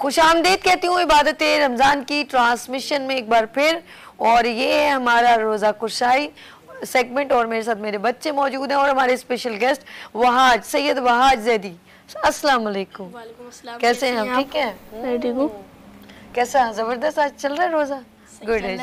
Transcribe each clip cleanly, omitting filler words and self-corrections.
खुशामदीद कहती हूँ इबादत रमज़ान की ट्रांसमिशन में एक बार फिर। और ये है हमारा रोज़ा कुशाई सेगमेंट और मेरे साथ मेरे बच्चे मौजूद हैं और हमारे स्पेशल गेस्ट वहाज सैयद वहाज जैदी। अस्सलाम वालेकुम। कैसे हैं आप? ठीक है, ठीक हूँ। कैसा ज़बरदस्त आज चल रहा है रोज़ा? गुड है,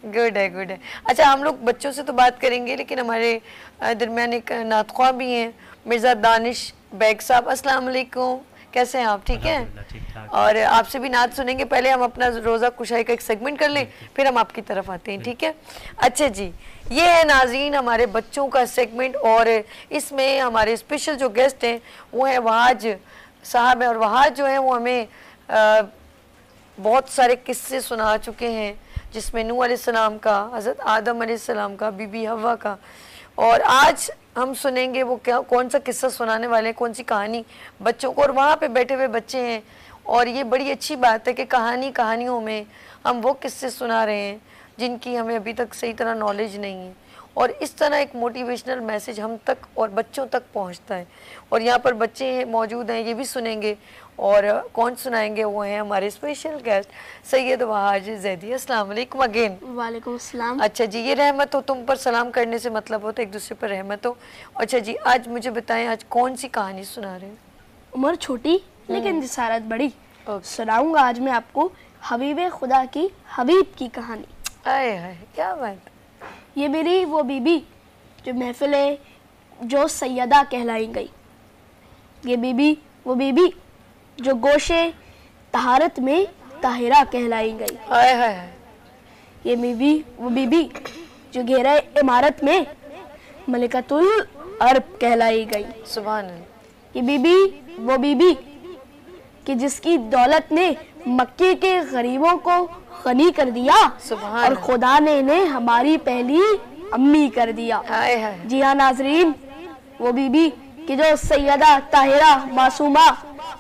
गुड है, गुड है। अच्छा, हम लोग बच्चों से तो बात करेंगे लेकिन हमारे दरमियान एक नातख्वां भी हैं मिर्ज़ा दानिश बैग साहब। अस्सलाम वालेकुम, कैसे हैं आप? ठीक हैं। और आपसे भी नात सुनेंगे। पहले हम अपना रोज़ा कुशाई का एक सेगमेंट कर लें, फिर हम आपकी तरफ आते हैं, ठीक है? अच्छा जी, ये है नाज़रीन हमारे बच्चों का सेगमेंट और इसमें हमारे स्पेशल जो गेस्ट हैं वो हैं वहाज साहब हैं। और वहाज जो है वो हमें बहुत सारे किस्से सुना चुके हैं, जिसमें नूह अलैहिस्सलाम का, हज़रत आदम अलैहिस्सलाम का, बीबी हव्वा का। और आज हम सुनेंगे वो क्या कौन सा किस्सा सुनाने वाले हैं, कौन सी कहानी बच्चों को। और वहाँ पे बैठे हुए बच्चे हैं और ये बड़ी अच्छी बात है कि कहानियों में हम वो किस्से सुना रहे हैं जिनकी हमें अभी तक सही तरह नॉलेज नहीं है। और इस तरह एक मोटिवेशनल मैसेज हम तक और बच्चों तक पहुंचता है। और यहाँ पर बच्चे मौजूद हैं, ये भी सुनेंगे। और कौन सुनाएंगे वो हैं हमारे स्पेशल गेस्ट सैयद वहाज जैदी। अस्सलाम वालेकुम अगेन। वालेकुम अस्सलाम। अच्छा जी, ये रहमत हो, तुम पर सलाम करने से मतलब होता है एक दूसरे पर रहमत हो। अच्छा जी, आज मुझे बताएं आज कौन सी कहानी सुना रहे हैं? उम्र छोटी लेकिन जिसारत बड़ी। सुनाऊंगा आज मैं आपको हबीब खुदा की हबीब की कहानी। आए हाय, क्या बात। ये मेरी वो बीबी जो महफिले जो सैयदा कहलाई गई। ये बीबी वो बीबी जो गोशे तहारत में ताहिरा कहलाई गई। आए हाय। ये बीबी वो बीबी जो घेरा इमारत में मलिकतुल अरब कहलाई गई। सुभान अल्लाह। ये बीबी वो बीबी कि जिसकी दौलत ने मक्के के गरीबों को गनी कर दिया और खुदा ने इन्हें हमारी पहली अम्मी कर दिया। जी हाँ नाजरीन, वो बीबी कि जो सैयदा ताहिरा मासूमा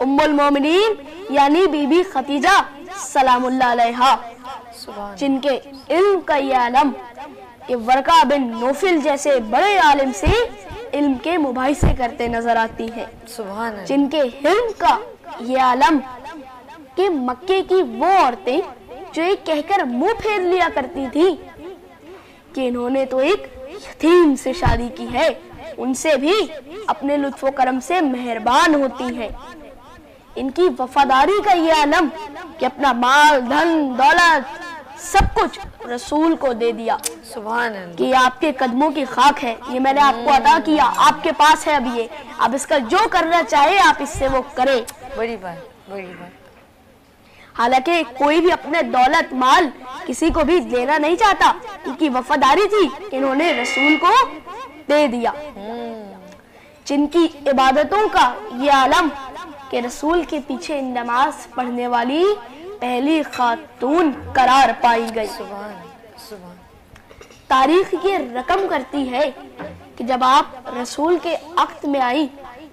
उम्मुल मोमिनीन यानी बीबी खतीजा सलामुल्लाह अलैहा, जिनके इल्म का ये आलम कि वर्का बिन नौफिल जैसे बड़े आलिम से इल्म के मुबाहिसे करते नजर आती है। जिनके इल्म का ये आलम कि मक्के की वो औरतें जो ये कहकर मुंह फेर लिया करती थी कि इन्होंने तो एक यतीम से शादी की है, उनसे भी अपने लुत्फो करम से मेहरबान होती हैं। इनकी वफादारी का ये आलम कि अपना माल धन दौलत सब कुछ रसूल को दे दिया। सुभान अल्लाह। कि आपके कदमों की खाक है, ये मैंने आपको अता किया, आपके पास है अब ये, आप इसका जो करना चाहे आप इससे वो करें। बड़ी बात, बड़ी बात। हालांकि कोई भी अपने दौलत माल किसी को भी देना नहीं चाहता, इनकी वफादारी थी, इन्होंने रसूल को दे दिया। जिनकी इबादतों का ये आलम कि रसूल के पीछे नमाज पढ़ने वाली पहली खातून करार पाई गई। तारीख ये रकम करती है कि जब आप रसूल के अक्त में आई,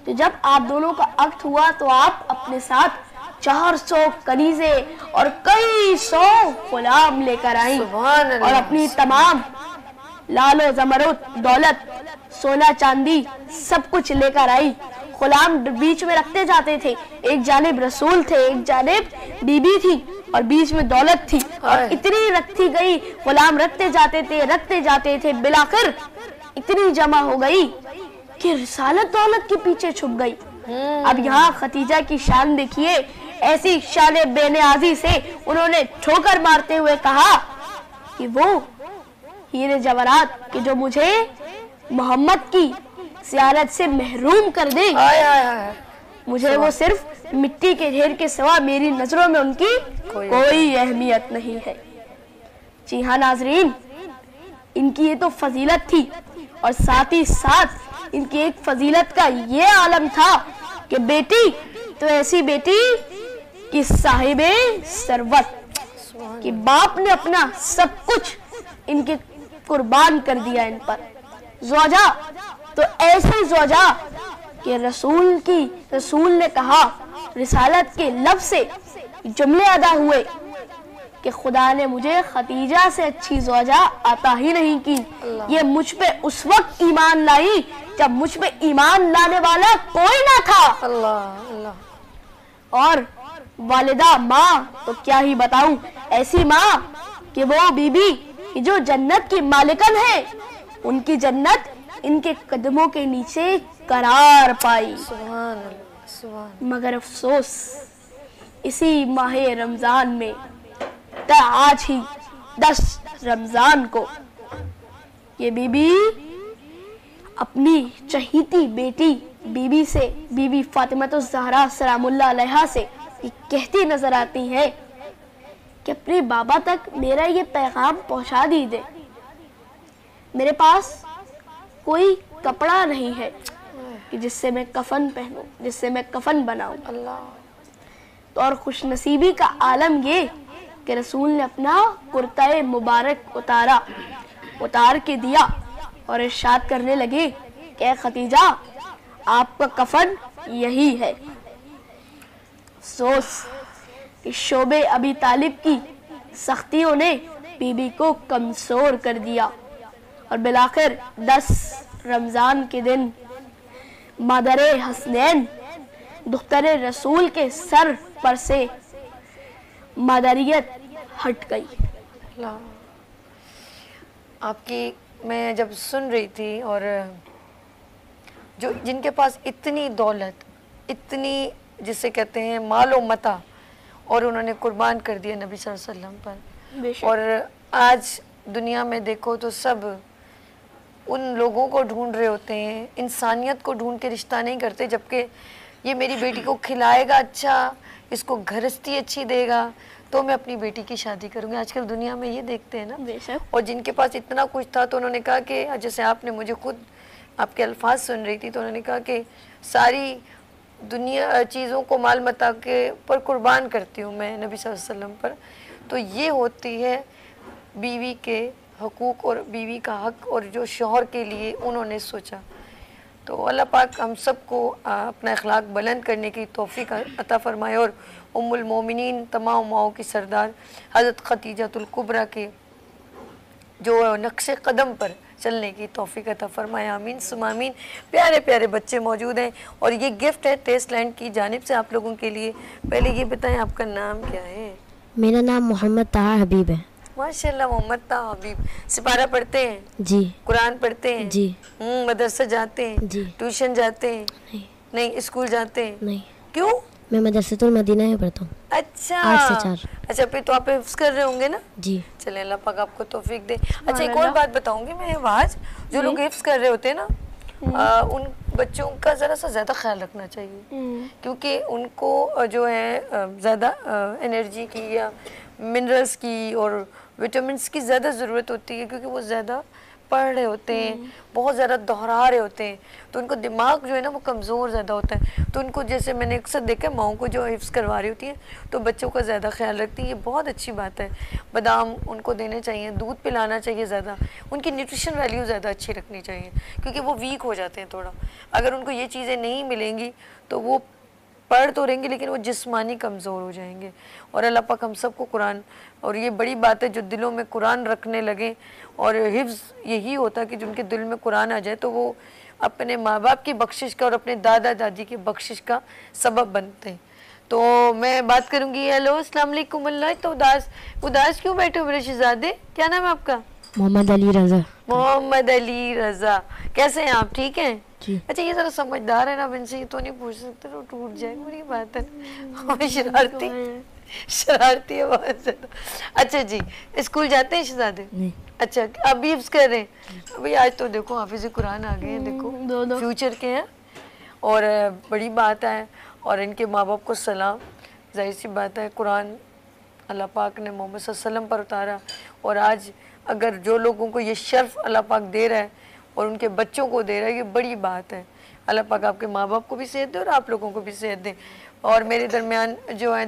तो जब आप दोनों का अक्त हुआ तो आप अपने साथ 400 कनीजे और कई 100 गुलाम लेकर आई और अपनी तमाम लालो जमरुद दौलत सोना चांदी सब कुछ लेकर आई। गुलाम बीच में रखते जाते थे, एक जानिब रसूल थे, एक जानिब बीबी थी और बीच में दौलत थी। और इतनी रखती गई, गुलाम रखते जाते थे, बिलाखिर इतनी जमा हो गई कि रिसालत दौलत के पीछे छुप गई। अब यहाँ खतीजा की शान देखिए, ऐसी शान बेनियाजी से उन्होंने ठोकर मारते हुए कहा कि वो हीरे जवाहरात कि जो मुझे मोहम्मद की ज़ियारत से महरूम कर दे, मुझे वो सिर्फ मिट्टी के ढेर के सिवा मेरी नजरों में उनकी कोई अहमियत नहीं है। जी हाँ नाजरीन, इनकी ये तो फजीलत थी और साथ ही साथ इनकी एक फजीलत का ये आलम था कि बेटी तो ऐसी बेटी कि साहिबे सरवत, कि बाप ने अपना सब कुछ इनके कुर्बान कर दिया इन पर। ज़ौजा तो ऐसी ज़ौजा कि रसूल ने कहा, रिसालत के लफ्ज़ से जुमले अदा हुए कि खुदा ने मुझे खतीजा से अच्छी ज़ौजा अता ही नहीं की। ये मुझ पे उस वक्त ईमान लाई जब मुझ पे ईमान लाने वाला कोई ना था। अल्लाह अल्लाह। और वालिदा माँ तो क्या ही बताऊं, ऐसी माँ कि वो बीबी कि जो जन्नत की मालिकन है, उनकी जन्नत इनके कदमों के नीचे करार पाई। सुभान अल्लाह, सुभान। मगर अफसोस इसी माहे रमजान में आज ही 10 रमजान को ये बीबी अपनी चहीती बेटी बीबी फातिमा ज़हरा सलामुल्लाह अलैहा से ये कहती नजर आती है कि अपने बाबा तक मेरा ये पैगाम पहुंचा दीजिए, मेरे पास कोई कपड़ा नहीं है कि जिससे मैं कफन पहनूं, जिससे मैं कफन बनाऊं। अल्लाह। तो और खुशनसीबी का आलम ये कि रसूल ने अपना कुर्ता मुबारक उतार के दिया और इरशाद करने लगे कि खतीजा, आपका कफन यही है। सोच कि शोबे अबी तालिब की सख्तियों ने बीबी को कमजोर कर दिया और बिलाखिर 10 रमजान के दिन मादरे हसनैन दुख्तरे रसूल के सर पर से मादरियत हट गई। अल्लाह। आपकी मैं जब सुन रही थी, और जो जिनके पास इतनी दौलत, इतनी जिसे कहते हैं मालो मता, और उन्होंने कुर्बान कर दिया नबी सल्लल्लाहु अलैहि वसल्लम पर, और आज दुनिया में देखो तो सब उन लोगों को ढूंढ रहे होते हैं, इंसानियत को ढूंढ के रिश्ता नहीं करते, जबकि ये मेरी बेटी को खिलाएगा अच्छा, इसको घरस्ती अच्छी देगा तो मैं अपनी बेटी की शादी करूंगी। आजकल दुनिया में ये देखते हैं ना। और जिनके पास इतना कुछ था तो उन्होंने कहा कि जैसे आपने मुझे खुद आपके अल्फाज सुन रही थी तो उन्होंने कहा कि सारी दुनिया चीज़ों को माल मता के पर कुर्बान करती हूँ मैं नबी सल्लल्लाहु अलैहि वसल्लम पर। तो ये होती है बीवी के हकूक़ और बीवी का हक, और जो शौहर के लिए उन्होंने सोचा। तो अल्लाह पाक हम सबको अपना अखलाक बुलंद करने की तौफीक अता फरमाए, और उम्मुल मोमिनीन तमाम माओं की सरदार हज़रत खतीजतुल कुबरा के जो नक्शे कदम पर चलने की तौफीक अता फरमाए। आमीन सुम्मा आमीन। प्यारे प्यारे बच्चे मौजूद हैं और ये गिफ्ट है टेस्टलैंड की जानिब से आप लोगों के लिए। पहले ये बताएं आपका नाम क्या है? मेरा नाम मोहम्मद ताहा हबीब है। माशाल्लाह, मोहम्मद ताहा हबीब। सिपारा पढ़ते हैं? जी। कुरान पढ़ते हैं? जी। मदरसा जाते हैं? जी। ट्यूशन जाते हैं? नहीं। स्कूल जाते हैं? नहीं। क्यों? मैं मदरसतुल मदीना में पढ़ता हूँ। अच्छा, 8 से 4। अच्छा, फिर तो आप हिफ्ज़ कर रहे होंगे ना? जी। चले अल्लाह पाक आपको तौफीक दे। अच्छा, एक और बात बताऊंगी मैं, आज जो लोग हिफ्ज़ कर रहे होते हैं ना, उन बच्चों का ज़रा सा ज़्यादा ख्याल रखना चाहिए, क्योंकि उनको जो है ज़्यादा एनर्जी की या मिनरल्स की और विटामिन्स की ज़्यादा ज़रूरत होती है, क्योंकि वो ज़्यादा पढ़ रहे होते हैं, बहुत ज़्यादा दोहरा रहे होते हैं, तो उनको दिमाग जो है ना वो कमज़ोर ज़्यादा होता है। तो उनको, जैसे मैंने अक्सर देखा माओं को जो हिफ्ज़ करवा रही होती हैं तो बच्चों का ज़्यादा ख्याल रखती हैं। ये बहुत अच्छी बात है। बादाम उनको देने चाहिए, दूध पिलाना चाहिए ज़्यादा, उनकी न्यूट्रिशन वैल्यू ज़्यादा अच्छी रखनी चाहिए, क्योंकि वो वीक हो जाते हैं थोड़ा। अगर उनको ये चीज़ें नहीं मिलेंगी तो वो पढ़ तो रहेंगे लेकिन वो जिस्मानी कमज़ोर हो जाएंगे। और अल्लाह पाक हम सबको कुरान, और ये बड़ी बात है जो दिलों में कुरान रखने लगे, और हिफ्ज़ यही होता है कि जिनके दिल में कुरान आ जाए तो वो अपने माँ बाप की बख्शिश का और अपने दादा दादी की बख्शिश का सबब बनते हैं। तो मैं बात करूँगी। हेलो, अस्सलाम वालेकुम। अल्लाह, तो उदास क्यों बैठे हो मेरे शहजादे? क्या नाम है आपका? मोहम्मद अली रज़ा। मोहम्मद अली रज़ा, कैसे हैं आप? ठीक हैं? जी। अच्छा, ये ज़रा समझदार है ना, अब इनसे ये तो नहीं पूछ सकते, तो टूट जाएगी बुरी बात है। और शरारती है बहुत ज़्यादा। अच्छा जी, स्कूल जाते हैं शहजादे? नहीं। अच्छा, अभी हिफ्ज़ कर रहे हैं? अभी आज तो देखो हाफिज़ कुरान आ गए हैं, देखो फ्यूचर के हैं, और बड़ी बात है। और इनके माँ बाप को सलाम। जाहिर सी बात है, कुरान अल्लाह पाक ने मोहम्मद सल्लल्लाहु अलैहि वसल्लम पर उतारा, और आज अगर जो लोगों को ये शर्फ अल्लाह पाक दे रहा है और उनके बच्चों को दे रहा है, ये बड़ी बात है। अल्लाह पाक आपके माँ बाप को भी सेहत दे और आप लोगों को भी सेहत दे। और मेरे दरमियान जो है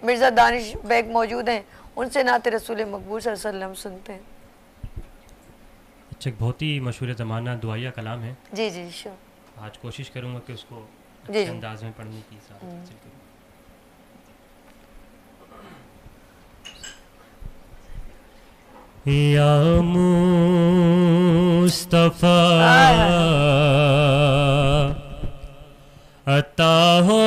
मिर्ज़ा दानिश बैग मौजूद हैं, उनसे नाते रसूल मकबूल सल्लल्लाहु अलैहि वसल्लम सुनते हैं। अच्छा, एक बहुत ही मशहूर ज़माना दुआया कलाम है। जी जी श्योर। आज कोशिश करूँगा कि उसको जी अच्छे अंदाज में पढ़ने की साथ करूँ। या मुस्तफ़ा अता हो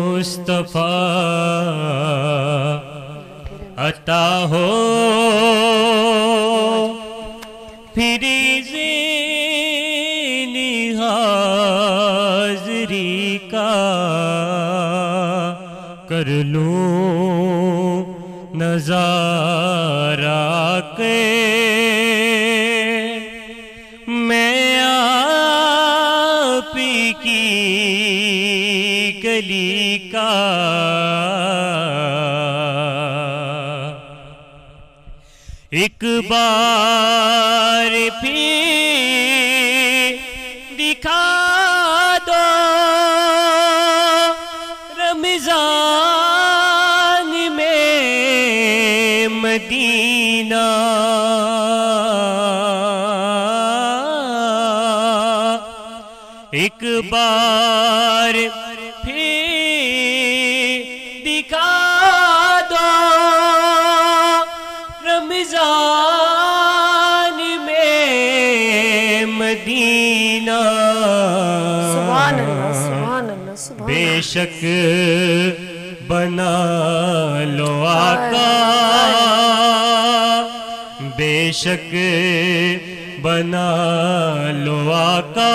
मुस्तफा अता हो फिर ज़ेनी हाज़री का कर लूं नज़ारा के मैं आप की गली का एक बार फिर दिखा दो रमजान में मदीना एक बार फिर दिखा दो रमजान में मदीना सुभान अल्लाह, सुभान अल्लाह, सुभान बेशक बना लो आका बेशक बना लो आका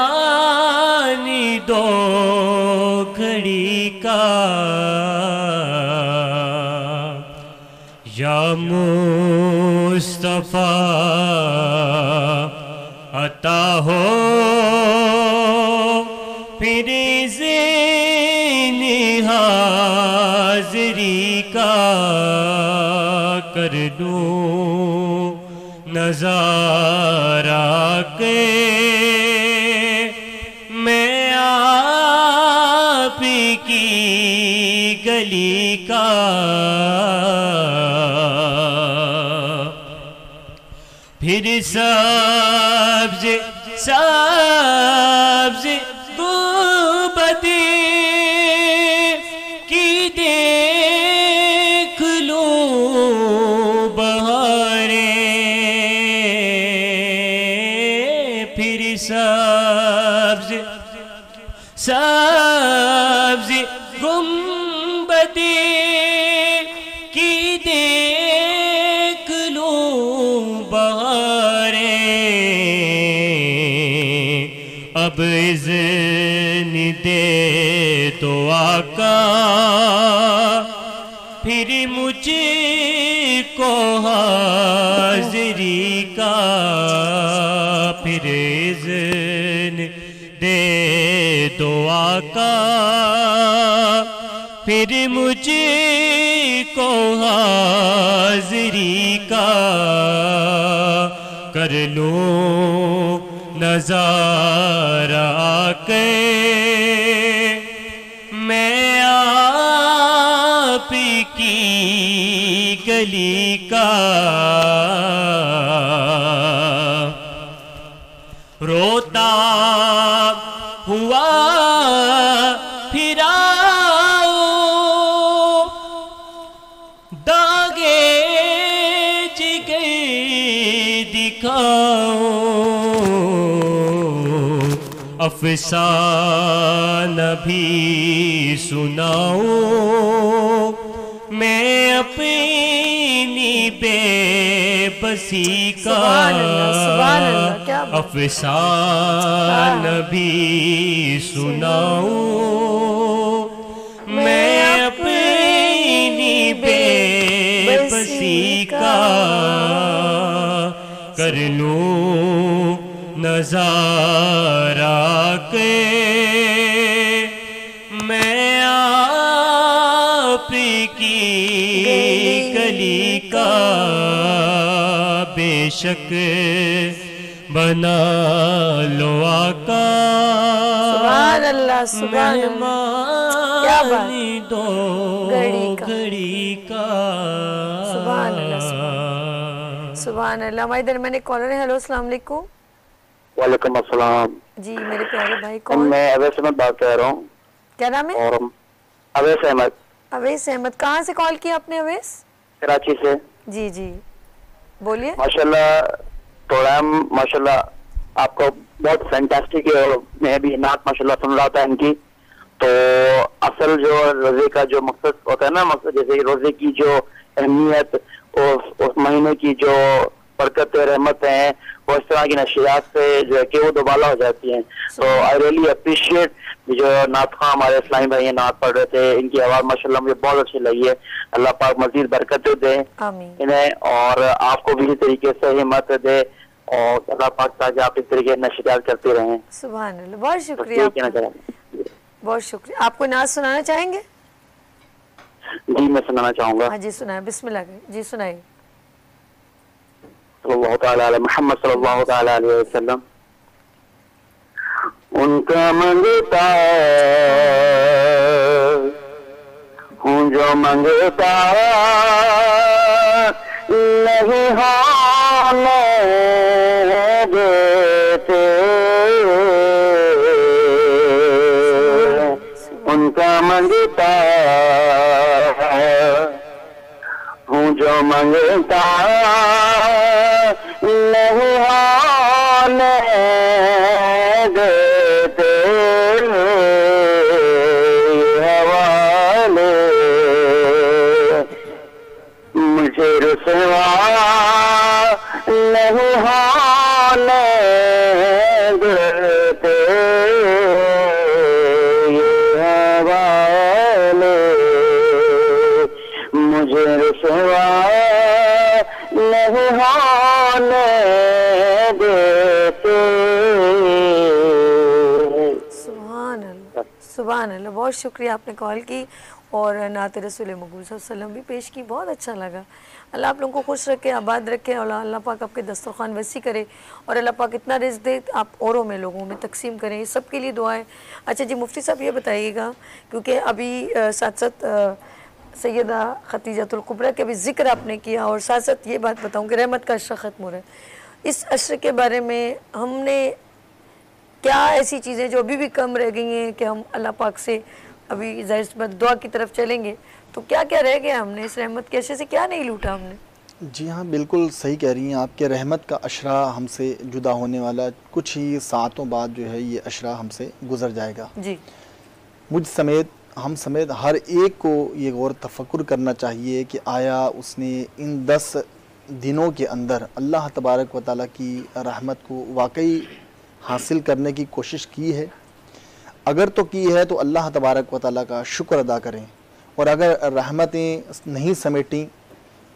मेहमानी दो घड़ी का या मुस्तफा अता हो फिर ज़ेनी हाज़री का कर दूं नज़ारा के मैं आप की गली का फिर सब्ज़ सब्ज़ गुंबदी की देख लूं बहारें फिर सब्ज़ सब्ज़ गुंबदी की देख लूं बहारें अब इज़्न दे तो आका फिर मुझको हाज़री का फिर इज़्न दे तो आका फिर मुझको हाज़री का कर लूं नज़ारा के मैं आप की गली का रोता हुआ फिराओ दागे जिगर दिखाओ अफसाना भी सुनाओ मैं अपनी बेबसी का सुभान अल्लाह, क्या बात। अफसाना भी सुनाओ मैं अपनी बेबसी का कर लूं नज़ारा के मैं आप की गली का बेशक बना लो आका सुभान अल्लाह, सुभान अल्लाह, क्या बात। दो घड़ी का सुभान अल्लाह, सुभान अल्लाह। हमारे दरमियान एक कॉलर है। हेलो, अस्सलाम वालेकुम। वालेकुम अस्सलाम जी मेरे प्यारे भाई, कौन? मैं अवैस अहमद बात कर रहा हूँ। क्या नाम है? और अवैस अहमद। अवैस अहमद, कहाँ से कॉल किया आपने अवैस? कराची से। जी जी, बोलिए। माशाल्लाह प्रोग्राम माशाल्लाह आपको बहुत फैंटास्टिक है और मैं भी नात माशाल्लाह सुन रहा था इनकी। तो असल जो रोजे का जो मकसद होता है ना, मकसद जैसे रोजे की जो अहमियत उस महीने की जो बरकत रहमत है वो इस तरह की नशियात से जो है कि वो दोबाला हो जाती हैं। तो आई रियली अप्रिशिएट जो नात खां हमारे इस्लामी भाई नात पढ़ रहे थे, इनकी आवाज माशाल्लाह मुझे बहुत अच्छी लगी है। अल्लाह पाक मजीद बरकत दे इन्हें और आपको भी इसी तरीके से हिम्मत दे और अल्लाह पाक ताकि आप इस तरीके नशियात करते रहें। सुभान अल्लाह, बहुत शुक्रिया, बहुत शुक्रिया। आपको नात सुनाना चाहेंगे? जी मैं सुनाना चाहूंगा। हाँ जी सुनाए, बिस्मिल्लाह जी सुनाइए। सल्लल्लाहु तआला अला मुहम्मद सल्लल्लाहु तआला अलैहि वसल्लम। उनका मंगता हूँ जो मंगता नहीं होने देते, उनका मंगता हूँ जो मंगता नहीं होने देते, हवाले मुझे रुसवा नहीं होने देते, हवाले मुझे रुसवा नहीं होने देते। सुभान अल्लाह, सुभान अल्लाह, बहुत शुक्रिया आपने कॉल की और नात रसूल मकबूल सल्लल्लाहु अलैहि वसल्लम भी पेश की, बहुत अच्छा लगा। अल्लाह आप लोगों को खुश रखे, आबाद रखे और अल्लाह पाक आपके दस्तरखान वसी करे और अल्लाह पाक इतना रिज़्क़ दे आप औरों में लोगों में तकसीम करें, ये सब के लिए दुआ है। अच्छा जी मुफ्ती साहब ये बताइएगा, क्योंकि अभी साथ साथ सैयदा खतीजतुल कुबरा के भी ज़िक्र आपने किया और साथ साथ ये बात बताऊँ कि रहमत का अशरा ख़त्म हो रहा है, इस अशरे के बारे में हमने क्या ऐसी चीज़ें जो अभी भी कम रह गई हैं कि हम अल्लाह पाक से अभी ज़ाहिर सी बात दुआ की तरफ चलेंगे, तो क्या क्या रह गया हमने इस रहमत के अशरे से, क्या नहीं लूटा हमने? जी हाँ बिल्कुल सही कह रही हैं आप कि रहमत का अशरा हमसे जुदा होने वाला कुछ ही सातों बाद जो है ये अशरा हमसे गुजर जाएगा जी। मुझ समेत हम समेत हर एक को ये गौर तफक्कुर करना चाहिए कि आया उसने इन 10 दिनों के अंदर अल्लाह तबारक व तआला की रहमत को वाकई हासिल करने की कोशिश की है। अगर तो की है तो अल्लाह तबारक व तआला का शुक्र अदा करें और अगर रहमतें नहीं समेटी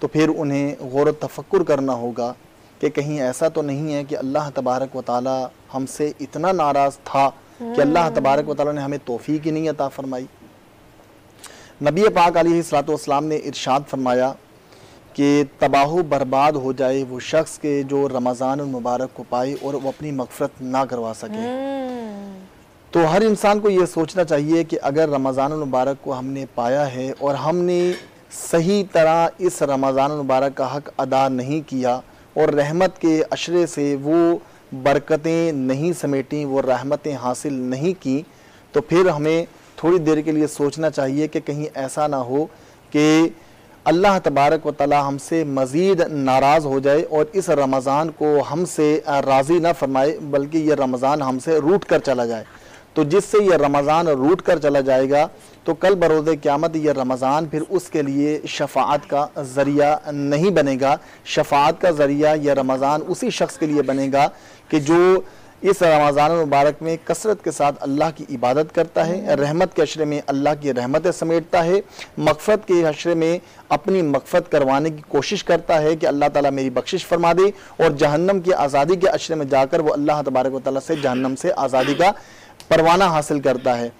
तो फिर उन्हें गौर तफक्कुर करना होगा कि कहीं ऐसा तो नहीं है कि अल्लाह तबारक व तआला हमसे इतना नाराज़ था कि अल्लाह तबारक व तआला ने हमें तौफीक ही नहीं अता फरमाई। नबी पाक अलैहिस्सलातु वस्सलाम ने इरशाद फरमाया कि तबाह बर्बाद हो जाए वो शख्स के जो रमज़ान मुबारक को पाए और वो अपनी मग़फ़िरत ना करवा सके। तो हर इंसान को ये सोचना चाहिए कि अगर रमज़ान मुबारक को हमने पाया है और हमने सही तरह इस रमज़ान मुबारक का हक़ अदा नहीं किया और रहमत के अशरे से वो बरकतें नहीं समेटी, वो रहमतें हासिल नहीं की, तो फिर हमें थोड़ी देर के लिए सोचना चाहिए कि कहीं ऐसा ना हो कि अल्लाह तबारक व तआला हमसे मज़ीद नाराज़ हो जाए और इस रमज़ान को हमसे राज़ी ना फरमाए, बल्कि ये रमज़ान हमसे रूठ कर चला जाए। तो जिससे ये रमज़ान रूठ कर चला जाएगा तो कल बरोज़े क़यामत ये रमज़ान फिर उसके लिए शफ़ाअत का ज़रिया नहीं बनेगा। शफ़ाअत का ज़रिया यह रमज़ान उसी शख्स के लिए बनेगा कि जो इस रमज़ान मुबारक में कसरत के साथ अल्लाह की इबादत करता है, रहमत के अशरे में अल्लाह की रहमतें समेटता है, मग़फ़रत के अशरे में अपनी मग़फ़रत करवाने की कोशिश करता है कि अल्लाह ताला मेरी बख्शिश फरमा दे, और जहन्नम की आज़ादी के अशरे में जाकर वो अल्लाह तबारक व तआला से जहन्नम से आज़ादी का परवाना हासिल करता है।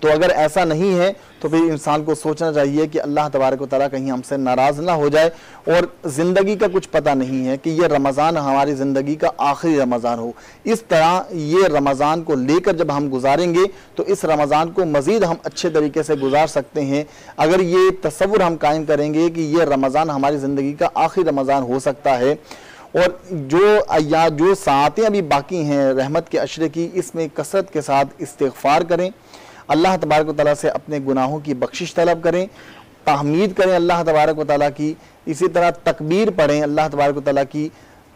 तो अगर ऐसा नहीं है तो फिर इंसान को सोचना चाहिए कि अल्लाह तबारक व तआला कहीं हमसे नाराज़ ना हो जाए, और ज़िंदगी का कुछ पता नहीं है कि ये रमज़ान हमारी ज़िंदगी का आखिरी रमज़ान हो। इस तरह ये रमज़ान को लेकर जब हम गुजारेंगे तो इस रमज़ान को मज़ीद हम अच्छे तरीके से गुजार सकते हैं। अगर ये तसव्वुर हम कायम करेंगे कि ये रमज़ान हमारी ज़िंदगी का आखिरी रमज़ान हो सकता है, और जो सातें अभी बाकी हैं रहमत के अशरे की, इसमें कसरत के साथ इस्तिग़फ़ार करें, अल्लाह तबारक व तआला से अपने गुनाहों की बख्शिश तलब करें, तहमीद करें अल्लाह तबारक व तआला की, इसी तरह तकबीर पढ़ें अल्लाह तबारक व तआला की,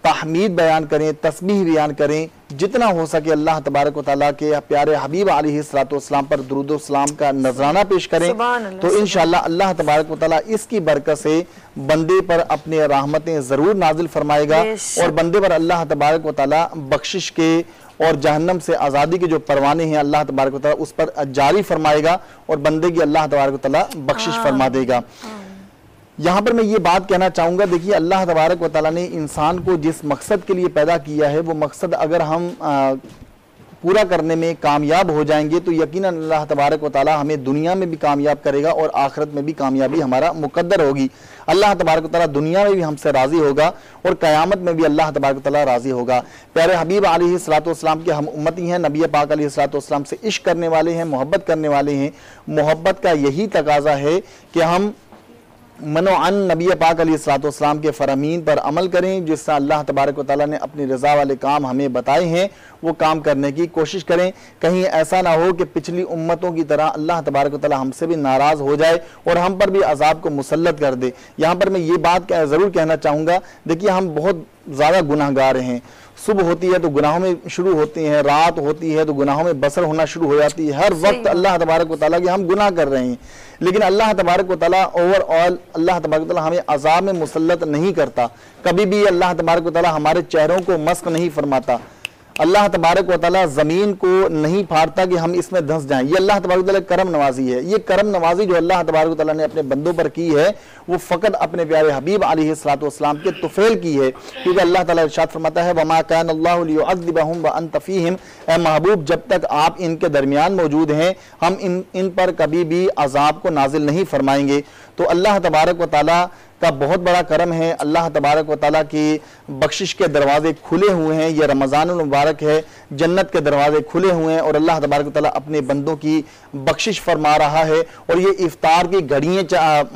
तहमीद बयान करें, तस्बीह बयान करें, जितना हो सके अल्लाह तबारक व तआला के प्यारे हबीब अलैहिस्सलाम पर दुरूद व सलाम का नजराना पेश करें, तो इंशाअल्लाह अल्लाह तबारक व तआला इसकी बरकत से बंदे पर अपने रहमतें जरूर नाजिल फरमाएगा और बंदे पर अल्लाह तबारक व तआला बख्शिश के और जहन्नम से आज़ादी के जो परवाने हैं अल्लाह तबारक व तआला उस पर जारी फरमाएगा और बंदे की अल्लाह तबारक व तआला बख्शिश फरमा देगा। यहाँ पर मैं ये बात कहना चाहूँगा, देखिए अल्लाह तबारक व तआला ने इंसान को जिस मकसद के लिए पैदा किया है वो मकसद अगर हम पूरा करने में कामयाब हो जाएंगे तो यकीनन अल्लाह तबारक व तआला हमें दुनिया में भी कामयाब करेगा और आखिरत में भी कामयाबी हमारा मुकद्दर होगी। अल्लाह तबारक व तआला दुनिया में भी हमसे राज़ी होगा और क़यामत में भी अल्लाह तबारक व तआला राज़ी होगा। प्यारे हबीब अलैहिस्सलाम के हम उम्मती हैं, नबी पाक अलैहिस्सलाम से इश्क करने वाले हैं, मोहब्बत करने वाले हैं। मोहब्बत का यही तकाजा है कि हम मनोअन नबी पाक अलैहिस्सलाम के फरमीन पर अमल करें, जिससे अल्लाह तबारक व तआला ने अपनी रज़ा वाले काम हमें बताए हैं वो काम करने की कोशिश करें। कहीं ऐसा ना हो कि पिछली उम्मतों की तरह अल्लाह तबारक व तआला हमसे भी नाराज़ हो जाए और हम पर भी अजाब को मुसल्लत कर दे। यहाँ पर मैं ये बात ज़रूर कहना चाहूँगा, देखिए हम बहुत ज़्यादा गुनाहगार हैं। सुबह होती है तो गुनाहों में शुरू होती हैं, रात होती है तो गुनाहों में बसर होना शुरू हो जाती है। हर वक्त अल्लाह तबारक व तआला के हम गुनाह कर रहे हैं, लेकिन अल्लाह तबारक व तआला ओवरऑल अल्लाह तबारक व तआला हमें अज़ाब में मुसल्लत नहीं करता। कभी भी अल्लाह तबारक व तआला हमारे चेहरों को मस्क नहीं फरमाता। अल्लाह तबारक व तआला ज़मीन को नहीं फाड़ता कि हम इसमें धंस जाएं। ये अल्लाह तबारक व तआला करम नवाजी है। ये करम नवाजी जो अल्लाह तबारक व तआला ने अपने बंदों पर की है वो फ़कत अपने प्यारे हबीब अलैहिस्सलाम के तुफ़ैल की है, क्योंकि अल्लाह ताला इरशाद फरमाता है वमा कान अल्लाहु लियुअज़्ज़िबहुम व अंत फ़ीहिम, ए महबूब जब तक आप इनके दरमियान मौजूद हैं हम इन पर कभी भी अज़ाब को नाजिल नहीं फरमाएंगे। तो अल्लाह तबारक व तआला का बहुत बड़ा करम है। अल्लाह तबारक व तआला की बख्शिश के दरवाजे खुले हुए हैं। ये रमज़ानुल मुबारक है, जन्नत के दरवाजे खुले हुए हैं और अल्लाह तबारक व तआला अपने बंदों की बख्शिश फरमा रहा है। और ये इफ्तार की घड़ियाँ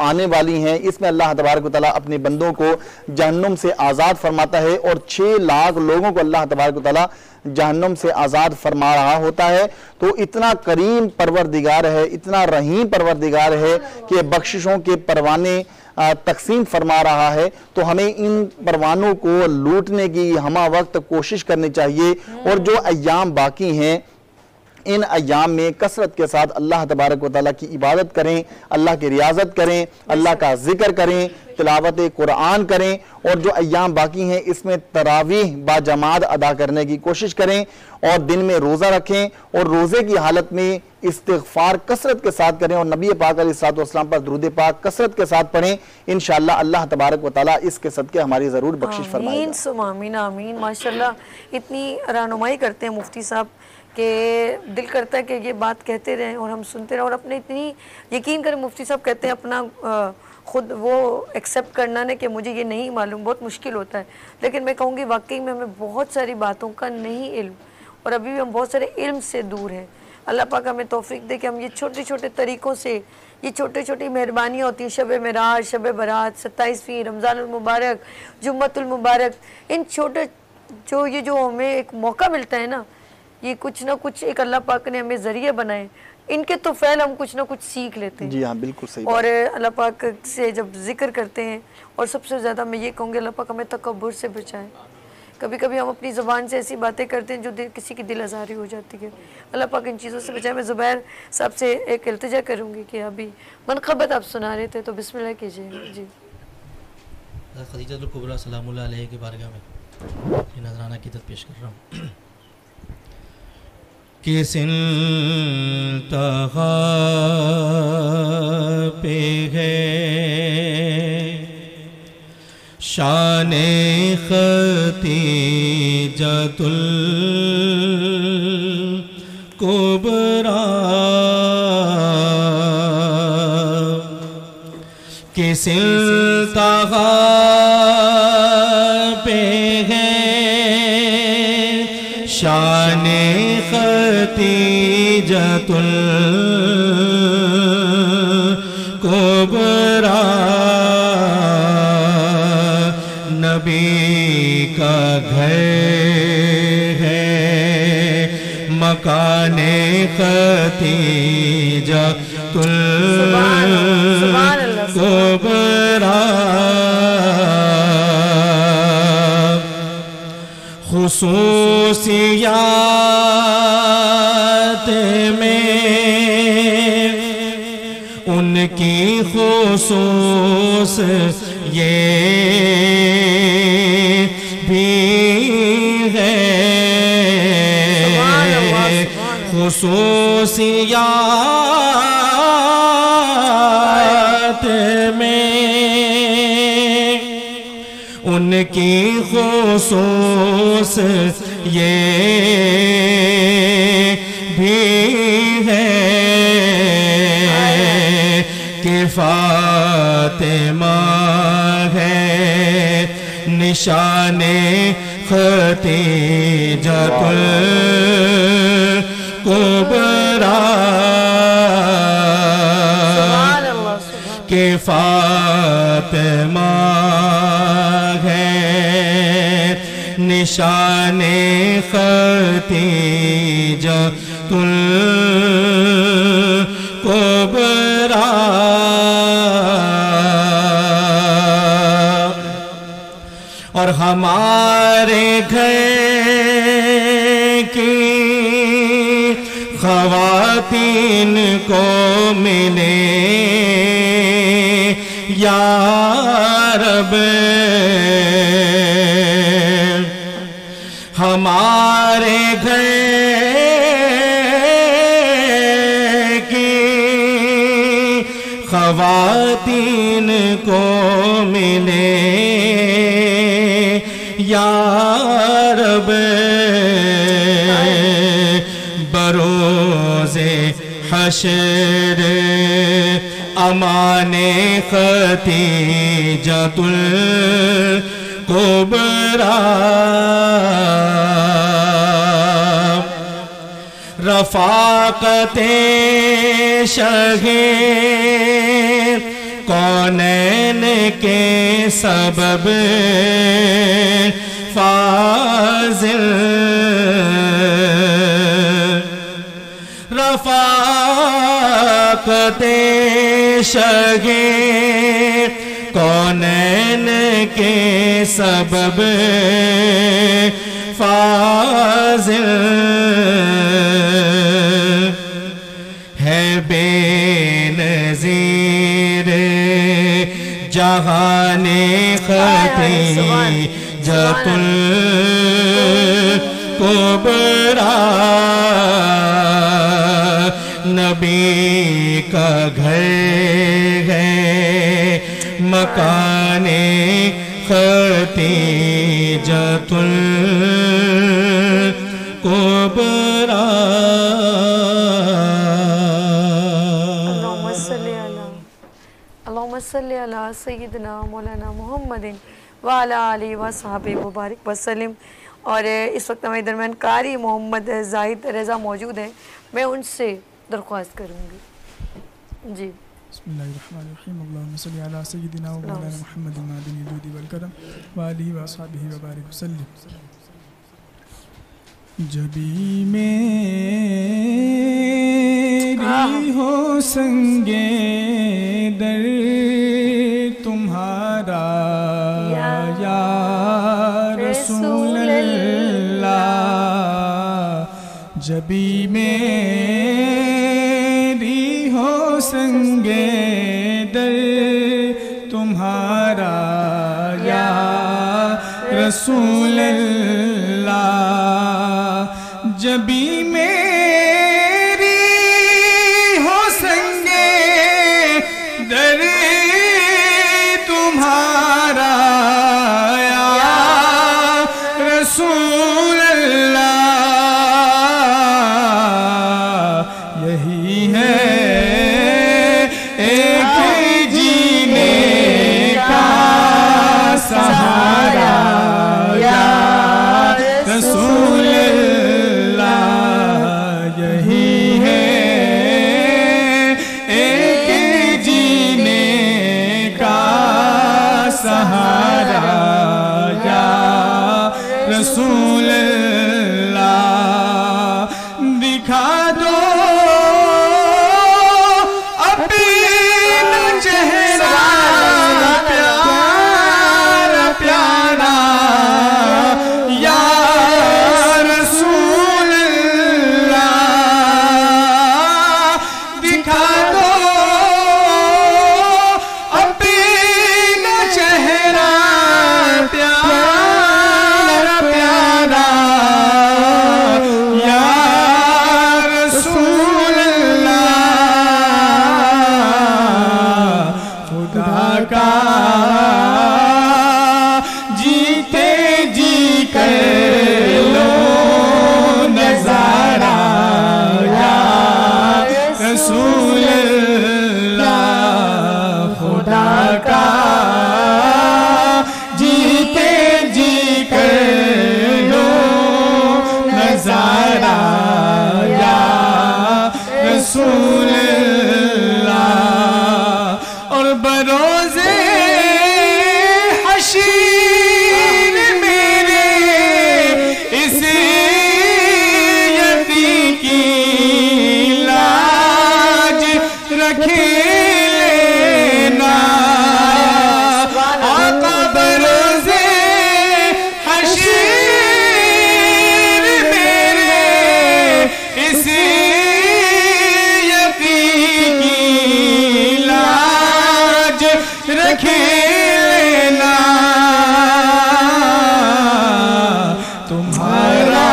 आने वाली हैं, इसमें अल्लाह तबारक व तआला अपने बंदों को जहन्नुम से आज़ाद फरमाता है और 6 लाख लोगों को अल्लाह तबारक व तआला जहन्नुम से आज़ाद फरमा रहा होता है। तो इतना करीम परवरदिगार है, इतना रहीम परवरदिगार है कि बख्शिशों के परवाने तकसीम फरमा रहा है। तो हमें इन परवानों को लूटने की हमा वक्त कोशिश करनी चाहिए और जो अय्याम बाकी हैं इन अय्याम में कसरत के साथ अल्लाह तबारक व तआला की इबादत करें, अल्लाह की रियाजत करें, अल्लाह का जिक्र करें, तिलावत कुरान करें और जो अय्याम बाकी हैं इसमें तरावीह बाजमात अदा करने की कोशिश करें और दिन में रोज़ा रखें और रोज़े की हालत में इस्तिग़फ़ार कसरत के साथ करें और नबी पाक अलैहिस्सलाम पर दुरूद पाक कसरत के साथ पढ़ें। इंशाअल्लाह अल्लाह तबारक व तआला इसके सदक़े हमारी ज़रूर बख्शिश फरमाएगा। आमीन आमीन। माशाल्लाह इतनी रहनुमाई करते हैं मुफ्ती साहब कि दिल करता है कि ये बात कहते रहें और हम सुनते रहें और अपने इतनी यकीन करें मुफ्ती साहब कहते हैं अपना खुद वो एक्सेप्ट करना ना कि मुझे ये नहीं मालूम बहुत मुश्किल होता है, लेकिन मैं कहूँगी वाकई में हमें बहुत सारी बातों का नहीं इल्म और अभी भी हम बहुत सारे इल्म से दूर हैं। अल्लाह पाक हमें तौफीक दे कि हम ये छोटे छोटे तरीक़ों से, ये छोटी छोटी मेहरबानियाँ होती हैं, शब मेराज, शब बरात, 27वीं, रमज़ानुल मुबारक, जुम्मतुल मुबारक, इन छोटे जो हमें एक मौका मिलता है ना, ये कुछ ना कुछ एक अल्लाह पाक ने हमें ज़रिए बनाए, इनके तो फ़ैल हम कुछ ना कुछ सीख लेते हैं। जी हाँ, बिल्कुल सही। और अल्लाह पाक से जब जिक्र करते हैं और सबसे ज़्यादा मैं ये कहूँगी अल्लाह पाक हमें तकब्बुर से बचाए। कभी कभी हम अपनी ज़ुबान से ऐसी बातें करते हैं जो किसी की दिल आज़ारी हो जाती है। अल्लाह पाक इन चीज़ों से बचाए। मैं ज़ुबैर साहब से एक इल्तिजा करूँगी कि अभी मनक़बत आप सुना रहे थे तो बिस्मिल्लाह कीजिए। जी खदीजतुल कुबरा सलामुल्लाह अलैहा के बारगाह में नजराना की पेश कर रहा हूँ। किस इंतहा पे है शाने खतीजतुल कुबरा, किस इंतहा पे है शाने खतीजतुल कुबरा, नबी का घर है मकाने खतीजतुल कुबरा, खुसूसियात में उनकी खुसूस ये भी है, खुसूसियात में उनकी खुसूस ये भी है कि फातिमा है निशाने खतीजतुल कुबरा के फातिमा है निशाने खतीजतुल कुबरा। और हमारे घर की ख़वातीन को मिले या रब, हमारे घर की ख़वातीन को मिले या रब, बरोज़े हशर अमाने खतीजतुल कुबरा। रफ़ाक़ते शहीद कौनैन के सबब फाज़िल, रफ़ाक़ते शहीद कौनैन के सबब फाज़िल है बेनज़ीर जहाने खतीजतुल कुबरा। नबी का घर है मकाने खतीजतुल कुबरा। अल्लाहुम्मा सल्ली अला सय्यिदना मौलाना मुहम्मदिन व अला आलिहि व सहाबे मुबारक वसल्लम। और इस वक्त हमारे दरमियान कारी मोहम्मद जाहिद रज़ा मौजूद हैं, मैं उनसे दरख्वास्त करूँगी जी। बिस्मिल्लाहिर्रहमानिर्रहीम। अल्लाहुम्मा सल्ली अला सय्यिदिना व मौलाना मुहम्मदिन मादिनिल जुदी वल करम व आलिहि व असहाबिहि व बारिक वसल्लम। जबी मेरी हो संगे दर तुम्हारा या रसूल अल्लाह, जबी मेरी हो संगे दर तुम्हारा या रसूल अल्लाह, जबी मेरी हो संगे दर तुम्हारा या रसूल अल्लाह, यही है एक जीने का सहारा या रसूल अल्लाह, यही है एक जीने का सहारा या रसूल अल्लाह। दिखा दो अपना चेहरा प्यारा प्यारा या रसूल अल्लाह। और बरोज़े हशीर मेरे इस यती की लाज रखे लेना। आका बरोज़े हशीर मेरे इस यती की लाज रखे लेना। तुम्हारा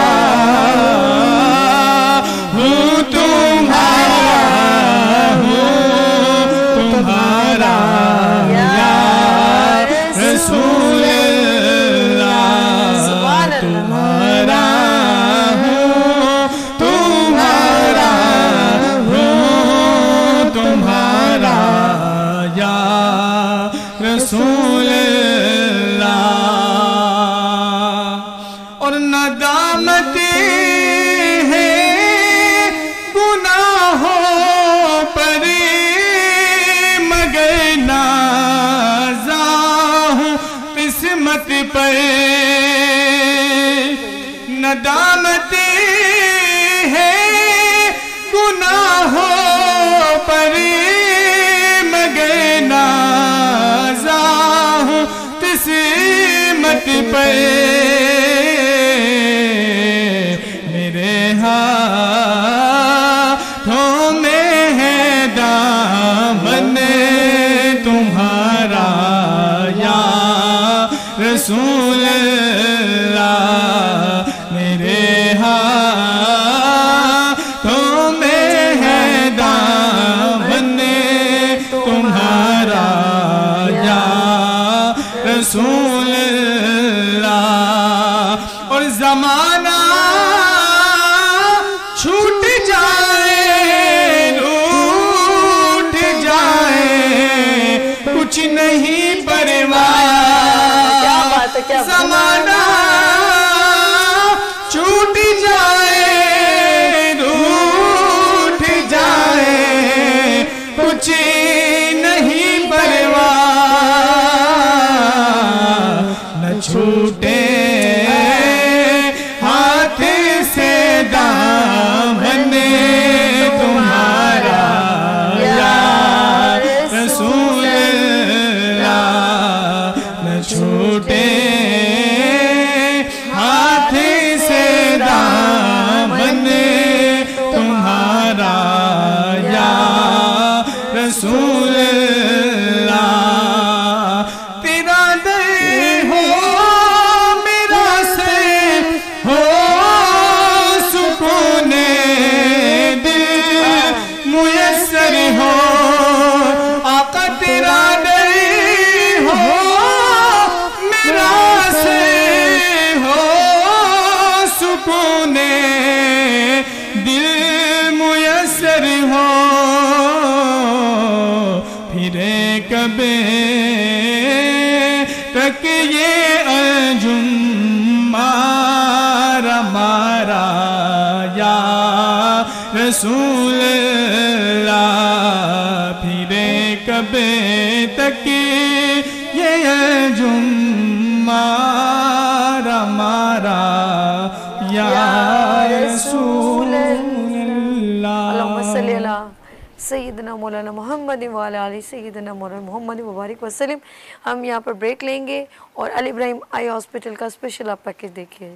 हूँ तुम्हारा हूँ तुम्हारा या रसूल अल्लाह। तुम्हारा हूँ तुम्हारा हूँ तुम्हारा या रसूल अल्लाह। और नदामत है गुनाहों पर मगर नाज़ा हूँ किस्मत पर। नदामत है गुनाहों पर मगर नाज़ा हूँ किस्मत पर। मेरे हाथों में है दामन तुम्हारा या रसूल अल्लाह। मेरे हाथों में है दामन तुम्हारा या रसूल अल्लाह। और ज़माना छूट जाए रूठ जाए कुछ नहीं परवाह। क्या बात है, क्या बात है। ज़माना छूट जाए रूठ जाए कुछ नहीं परवाह। न छूटे हाथ से दामन तुम्हारा या रसूल अल्लाह। न छूटे हाथ से दामन तुम्हारा या रसूल अल्लाह। तेरा दर हो मेरा से हो सुकून दिल मुयस्सर हो। आका तेरा दर हो मेरा से हो सुकून दिल मुयस्सर हो। फिरे कबे तक ये अंजुम मारा मारा या रसूल अल्लाह। फिरे कबे तक ये अंजुम मारा मारा या रसूल अल्लाह। अल्लाहुम्मा सल्ली अला सय्यदना मौलाना मोहम्मद व अला आलि सय्यदना मौलाना मोहम्मद मुबारक वसल्लम। हम यहाँ पर ब्रेक लेंगे और अल इब्राहिम आई हॉस्पिटल का स्पेशल आप पैकेज देखिए।